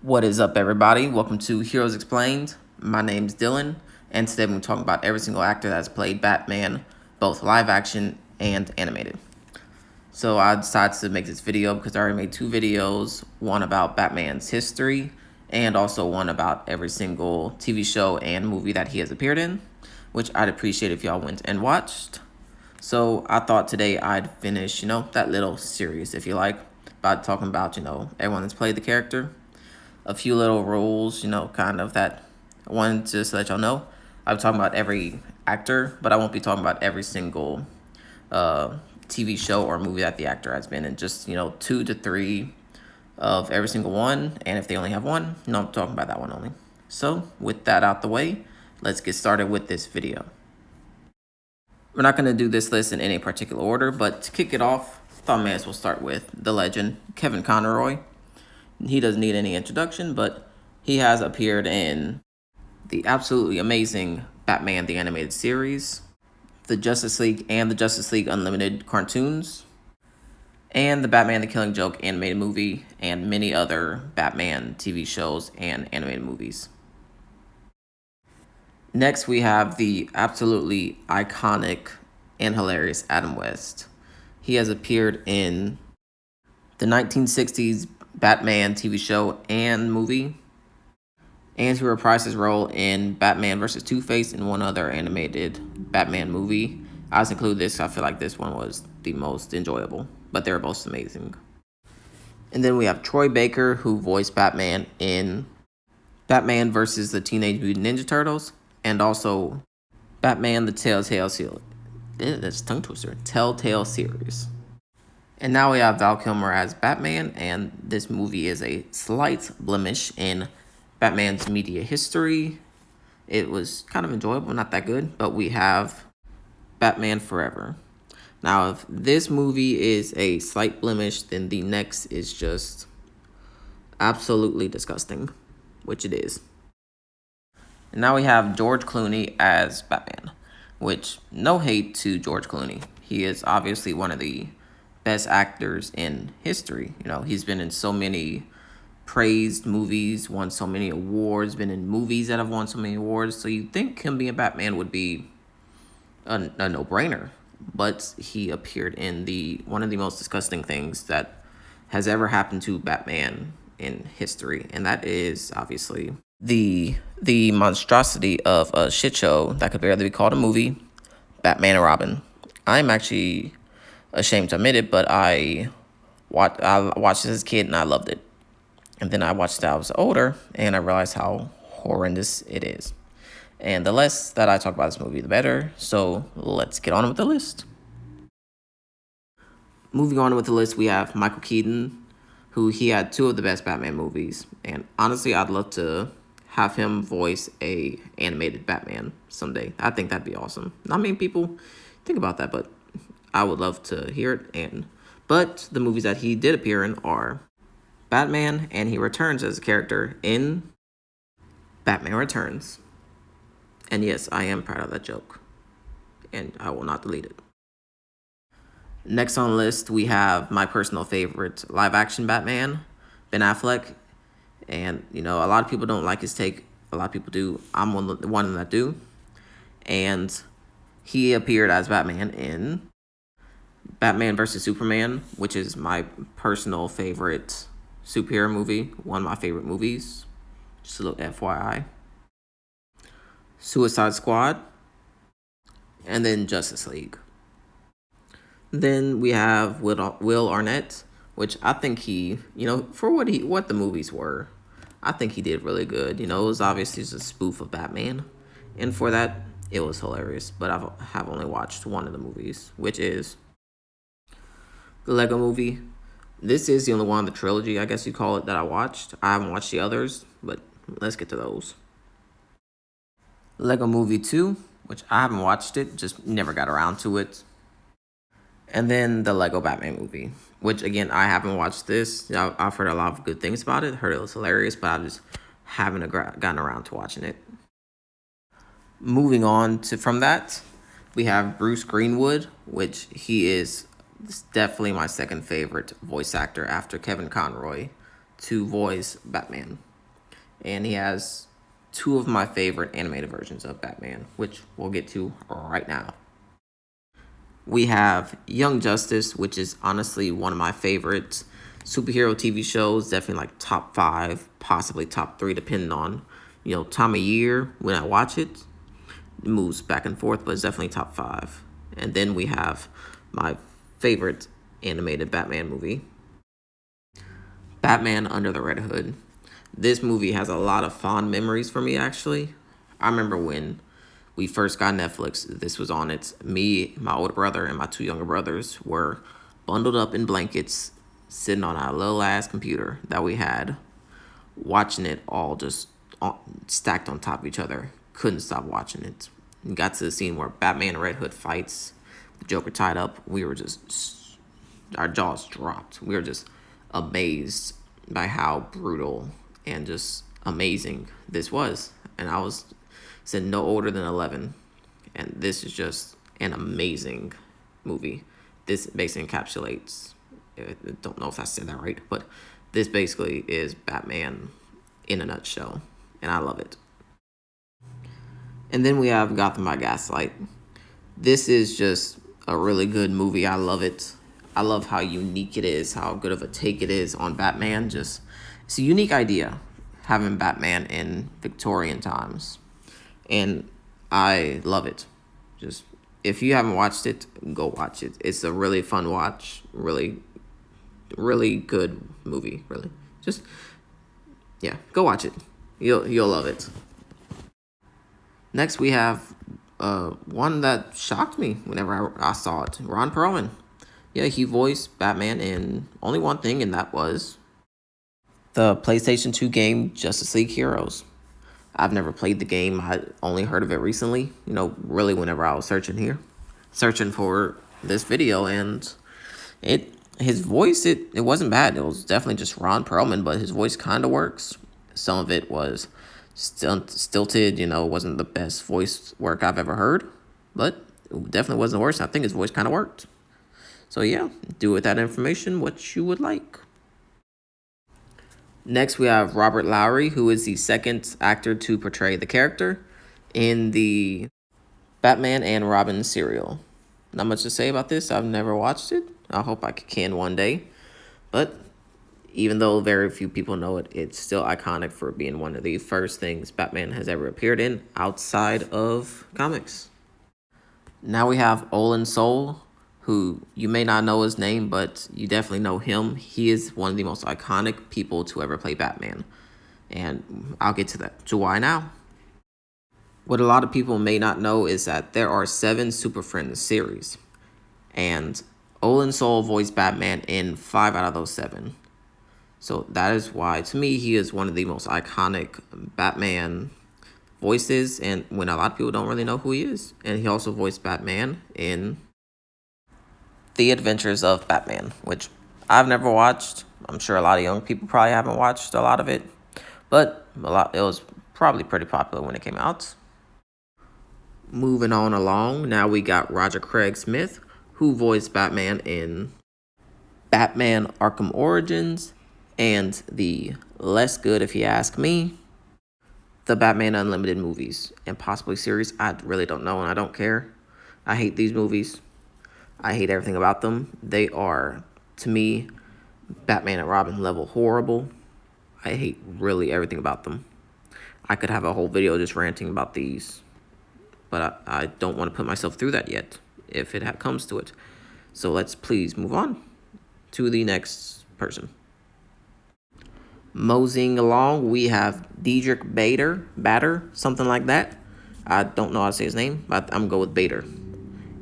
What is up, everybody? Welcome to Heroes Explained. My name's Dylan, and today we're talking about every single actor that's played Batman, both live action and animated. So I decided to make this video because I already made two videos, one about Batman's history, and also one about every single TV show and movie that he has appeared in, which I'd appreciate if y'all went and watched. So I thought today I'd finish, that little series, if you like, about talking about, everyone that's played the character. A few little rules, kind of that I wanted to just let y'all know. I'm talking about every actor, but I won't be talking about every single TV show or movie that the actor has been in. Just, 2 to 3 of every single one. And if they only have one, I'm talking about that one only. So with that out the way, let's get started with this video. We're not going to do this list in any particular order, but to kick it off, I thought I may as well start with the legend, Kevin Conroy. He doesn't need any introduction, but he has appeared in the absolutely amazing Batman the Animated Series, the Justice League and the Justice League Unlimited cartoons, and the Batman the Killing Joke animated movie, and many other Batman TV shows and animated movies. Next, we have the absolutely iconic and hilarious Adam West. He has appeared in the 1960s Batman TV show and movie, and he reprised his role in Batman vs. Two-Face and one other animated Batman movie. I just include this, I feel like this one was the most enjoyable, but they were both amazing. And then we have Troy Baker, who voiced Batman in Batman vs. the Teenage Mutant Ninja Turtles, and also Batman the Telltale series. And now we have Val Kilmer as Batman, and this movie is a slight blemish in Batman's media history. It was kind of enjoyable, not that good, but we have Batman Forever. Now, if this movie is a slight blemish, then the next is just absolutely disgusting, which it is. And now we have George Clooney as Batman, which no hate to George Clooney. He is obviously one of the best actors in history. He's been in so many praised movies, won so many awards, been in movies that have won so many awards. So you'd think him being Batman would be a no-brainer. But he appeared in one of the most disgusting things that has ever happened to Batman in history. And that is obviously the monstrosity of a shit show that could barely be called a movie, Batman and Robin. I'm actually ashamed to admit it, but I watched it as a kid and I loved it. And then I watched it as I was older and I realized how horrendous it is. And the less that I talk about this movie, the better. So let's get on with the list. Moving on with the list, we have Michael Keaton, who he had 2 of the best Batman movies. And honestly, I'd love to have him voice a animated Batman someday. I think that'd be awesome. Not many people think about that, but I would love to hear it. But the movies that he did appear in are Batman, and he returns as a character in Batman Returns. And yes, I am proud of that joke, and I will not delete it. Next on the list, we have my personal favorite live-action Batman, Ben Affleck. And, a lot of people don't like his take. A lot of people do. I'm one of them that do. And he appeared as Batman in Batman vs. Superman, which is my personal favorite superhero movie. One of my favorite movies. Just a little FYI. Suicide Squad. And then Justice League. Then we have Will Arnett, which I think he, for what the movies were, I think he did really good. It was obviously just a spoof of Batman. And for that, it was hilarious. But I have only watched one of the movies, which is the Lego Movie. This is the only one of the trilogy, I guess you call it, that I watched. I haven't watched the others, but let's get to those. Lego Movie 2, which I haven't watched it, just never got around to it. And then the Lego Batman movie, which, again, I haven't watched this. I've heard a lot of good things about it. Heard it was hilarious, but I just haven't gotten around to watching it. Moving on from that, we have Bruce Greenwood, which he is definitely my second favorite voice actor after Kevin Conroy to voice Batman. and he has two of my favorite animated versions of Batman, which we'll get to right now. We have Young Justice, which is honestly one of my favorite superhero TV shows, definitely like top 5, possibly top 3, depending on, time of year when I watch it. It moves back and forth, but it's definitely top 5. And then we have my favorite animated Batman movie, Batman Under the Red Hood. This movie has a lot of fond memories for me, actually. I remember when we first got Netflix, this was on it. Me, my older brother, and my 2 younger brothers were bundled up in blankets, sitting on our little ass computer that we had, watching it all just stacked on top of each other. Couldn't stop watching it. And got to the scene where Batman and Red Hood fights, the Joker tied up. We were just, our jaws dropped. We were just amazed by how brutal and just amazing this was. And I was said no older than 11. And this is just an amazing movie. This basically encapsulates, I don't know if I said that right, but this basically is Batman in a nutshell. And I love it. And then we have Gotham by Gaslight. This is just a really good movie. I love it. I love how unique it is, how good of a take it is on Batman. Just, it's a unique idea, having Batman in Victorian times. And I love it. Just, if you haven't watched it, go watch it. It's a really fun watch. Really, really good movie. Really. Just, yeah, go watch it. You'll love it. Next, we have one that shocked me whenever I saw it. Ron Perlman. Yeah, he voiced Batman in only one thing, and that was the PlayStation 2 game Justice League Heroes. I've never played the game. I only heard of it recently, really whenever I was searching for this video, and his voice, it wasn't bad. It was definitely just Ron Perlman, but his voice kind of works. Some of it was stilted, wasn't the best voice work I've ever heard, but it definitely wasn't the worst. I think his voice kind of worked. So yeah, do with that information what you would like. Next, we have Robert Lowry, who is the second actor to portray the character in the Batman and Robin serial. Not much to say about this. I've never watched it. I hope I can one day. But even though very few people know it, it's still iconic for being one of the first things Batman has ever appeared in outside of comics. Now we have Olin Soul, who you may not know his name, but you definitely know him. He is one of the most iconic people to ever play Batman. And I'll get to why now. What a lot of people may not know is that there are 7 Super Friends series. And Olin Soul voiced Batman in 5 out of those 7. So that is why, to me, he is one of the most iconic Batman voices, and when a lot of people don't really know who he is. And he also voiced Batman in The Adventures of Batman, which I've never watched. I'm sure a lot of young people probably haven't watched a lot of it, but it was probably pretty popular when it came out. Moving on along, now we got Roger Craig Smith, who voiced Batman in Batman Arkham Origins, and the less good, if you ask me, the Batman Unlimited movies and possibly series. I really don't know, and I don't care. I hate these movies. I hate everything about them. They are, to me, Batman and Robin level horrible. I hate really everything about them. I could have a whole video just ranting about these, but I don't want to put myself through that yet, if it comes to it. So let's please move on to the next person. Moseying along, we have Diedrich Bader, something like that. I don't know how to say his name, but I'm going to go with Bader.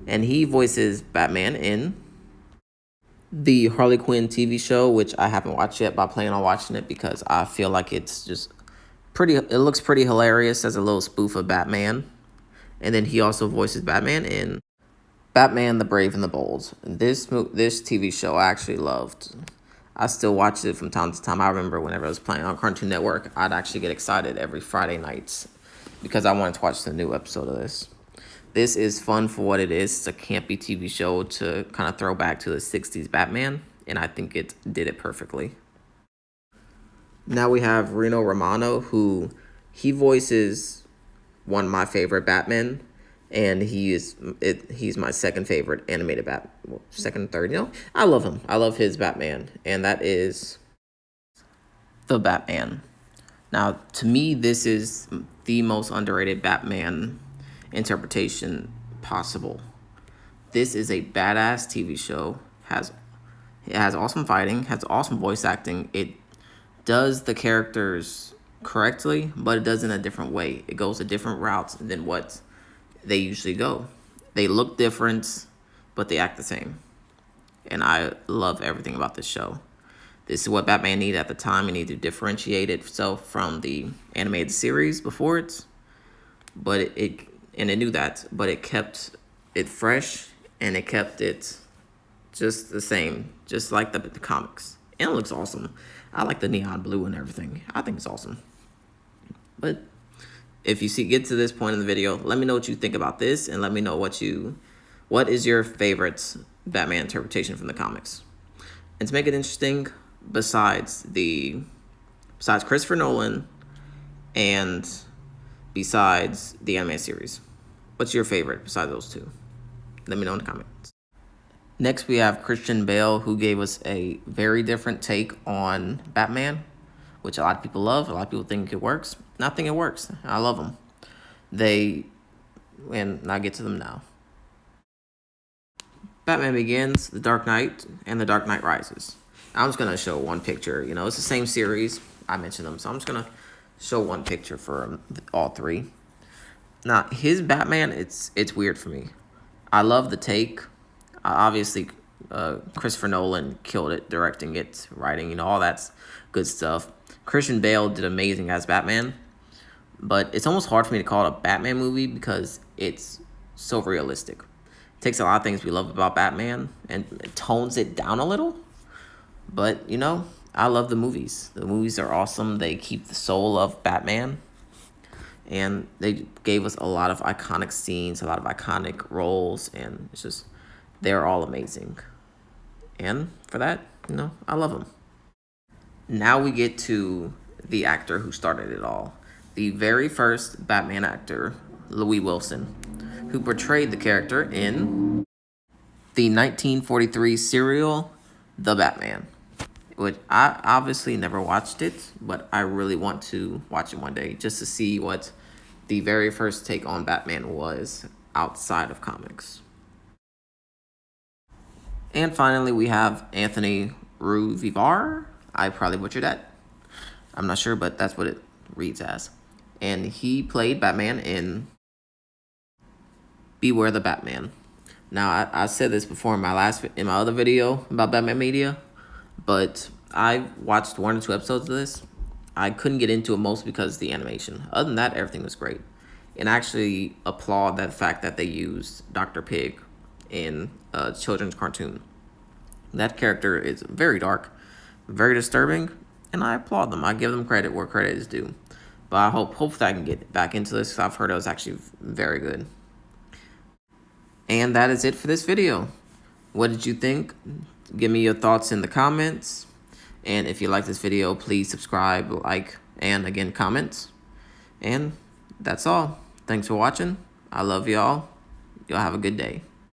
And he voices Batman in the Harley Quinn TV show, which I haven't watched yet, but I plan on watching it because I feel like it's just it looks pretty hilarious as a little spoof of Batman. And then he also voices Batman in Batman the Brave and the Bold. This TV show I actually loved. I still watch it from time to time. I remember whenever it was playing on Cartoon Network, I'd actually get excited every Friday nights because I wanted to watch the new episode of this. This is fun for what it is. It's a campy TV show to kind of throw back to the 60s Batman, and I think it did it perfectly. Now we have Reno Romano, who he voices one of my favorite Batman, and he's my second favorite animated second, third. I love him. I love his Batman, and that is the Batman. Now, to me, this is the most underrated Batman interpretation possible. This is a badass TV show. It has awesome fighting, has awesome voice acting. It does the characters correctly, but it does it in a different way. It goes a different route than what they usually go. They look different, but they act the same. And I love everything about this show. This is what Batman needed at the time. He needed to differentiate itself from the animated series before it. But it knew that, but it kept it fresh, and it kept it just the same, just like the comics. And it looks awesome. I like the neon blue and everything. I think it's awesome. But if you get to this point in the video, let me know what you think about this, and let me know what is your favorite Batman interpretation from the comics. And to make it interesting, besides Christopher Nolan and besides the anime series, what's your favorite besides those two? Let me know in the comments. Next, we have Christian Bale, who gave us a very different take on Batman, which a lot of people love. A lot of people think it works. I think it works. I love them. And I'll get to them now. Batman Begins, The Dark Knight, and The Dark Knight Rises. I'm just going to show one picture. It's the same series. I mentioned them, so I'm just going to show one picture for all three. Now, his Batman, it's weird for me. I love the take. Obviously, Christopher Nolan killed it, directing it, writing, all that's good stuff. Christian Bale did amazing as Batman, but it's almost hard for me to call it a Batman movie because it's so realistic. It takes a lot of things we love about Batman and it tones it down a little, but, I love the movies. The movies are awesome. They keep the soul of Batman, and they gave us a lot of iconic scenes, a lot of iconic roles, and they're all amazing. And for that, I love them. Now we get to the actor who started it all. The very first Batman actor, Louis Wilson, who portrayed the character in the 1943 serial, The Batman, which I obviously never watched it, but I really want to watch it one day just to see what the very first take on Batman was outside of comics. And finally, we have Anthony Ruvivar. I probably butchered that. I'm not sure, but that's what it reads as. And he played Batman in Beware the Batman. Now, I said this before in my other video about Batman Media, but I watched 1 or 2 episodes of this. I couldn't get into it mostly because of the animation. Other than that, everything was great. And I actually applaud that fact that they used Dr. Pig in a children's cartoon. That character is very dark, very disturbing, and I applaud them. I give them credit where credit is due. But I hopefully I can get back into this because I've heard it was actually very good. And that is it for this video. What did you think? Give me your thoughts in the comments. And if you like this video, please subscribe, like, and again, comment. And that's all. Thanks for watching. I love y'all. Y'all have a good day.